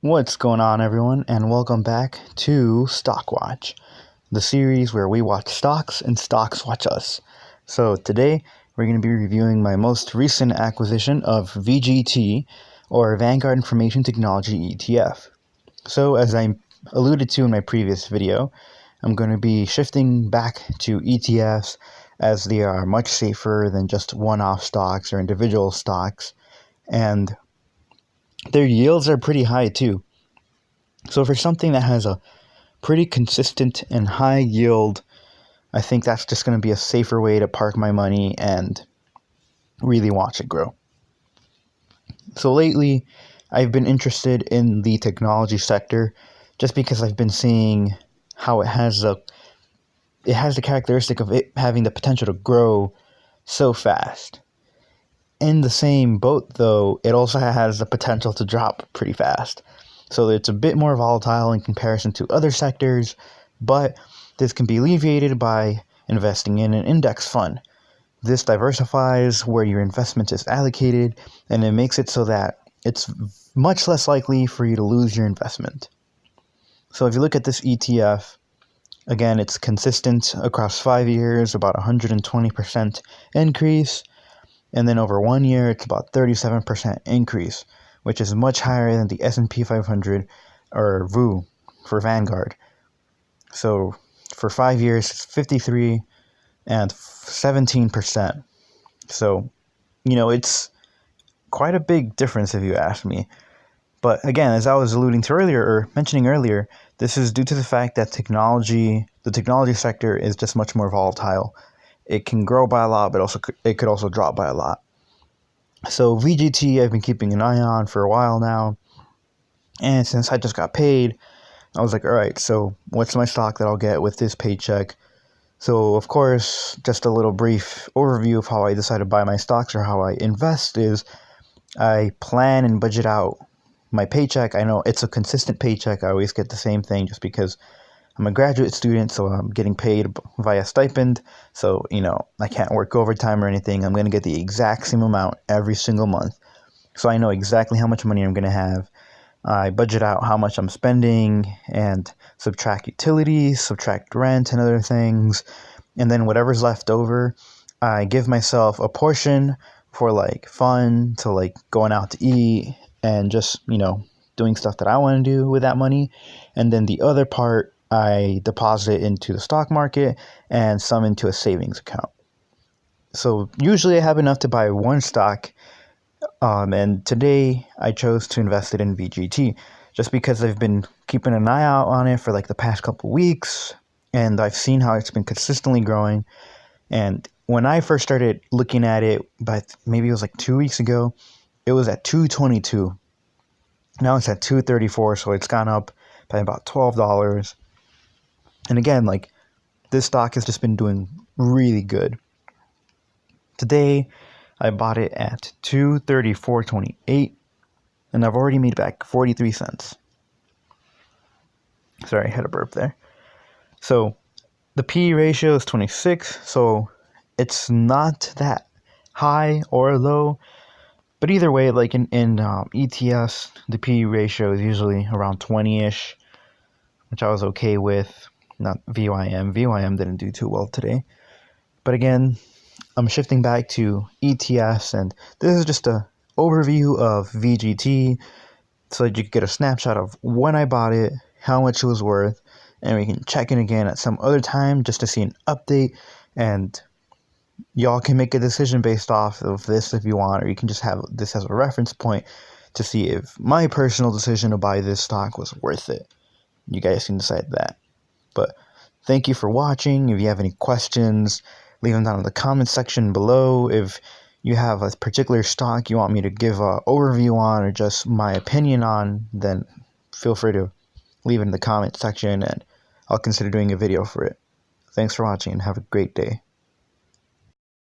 What's going on, everyone, and welcome back to Stock Watch, the series where we watch stocks and stocks watch us. So today we're going to be reviewing my most recent acquisition of VGT, or Vanguard Information Technology ETF. So as I alluded to in my previous video, I'm going to be shifting back to ETFs as they are much safer than just one-off stocks or individual stocks, and their yields are pretty high too. So for something that has a pretty consistent and high yield, I think that's just going to be a safer way to park my money and really watch it grow. So lately, I've been interested in the technology sector just because I've been seeing how it has the characteristic of it having the potential to grow so fast. In the same boat, though, it also has the potential to drop pretty fast. So it's a bit more volatile in comparison to other sectors, but this can be alleviated by investing in an index fund. This diversifies where your investment is allocated, and it makes it so that it's much less likely for you to lose your investment. So if you look at this ETF, again, it's consistent across 5 years, about 120% increase. And then over 1 year, it's about 37% increase, which is much higher than the S&P 500 or VU for Vanguard. So for 5 years, it's 53 and 17%. So, it's quite a big difference if you ask me. But again, as I was alluding to earlier, or mentioning earlier, this is due to the fact that the technology sector is just much more volatile. It can grow by a lot, but it could also drop by a lot. So VGT, I've been keeping an eye on for a while now, and since I just got paid, I was like, all right, so what's my stock that I'll get with this paycheck? So of course, just a little brief overview of how I decide to buy my stocks or how I invest is I plan and budget out my paycheck. I know it's a consistent paycheck. I always get the same thing just because I'm a graduate student, so I'm getting paid via stipend. So, I can't work overtime or anything. I'm going to get the exact same amount every single month. So I know exactly how much money I'm going to have. I budget out how much I'm spending and subtract utilities, subtract rent and other things. And then whatever's left over, I give myself a portion for fun, to going out to eat and just, doing stuff that I want to do with that money. And then the other part, I deposit into the stock market and some into a savings account. So usually I have enough to buy one stock, and today I chose to invest it in VGT just because I've been keeping an eye out on it for the past couple weeks, and I've seen how it's been consistently growing. And when I first started looking at it, but maybe it was 2 weeks ago, it was at $2.22. Now it's at $2.34, so it's gone up by about $12. And again, this stock has just been doing really good. Today, I bought it at $234.28, and I've already made back 43 cents. Sorry, I had a burp there. So, the P/E ratio is 26, so it's not that high or low. But either way, in ETFs, the P/E ratio is usually around 20-ish, which I was okay with. Not VYM. VYM didn't do too well today. But again, I'm shifting back to ETFs, and this is just an overview of VGT so that you can get a snapshot of when I bought it, how much it was worth, and we can check in again at some other time just to see an update, and y'all can make a decision based off of this if you want, or you can just have this as a reference point to see if my personal decision to buy this stock was worth it. You guys can decide that. But thank you for watching. If you have any questions, leave them down in the comment section below. If you have a particular stock you want me to give an overview on or just my opinion on, then feel free to leave it in the comment section and I'll consider doing a video for it. Thanks for watching and have a great day.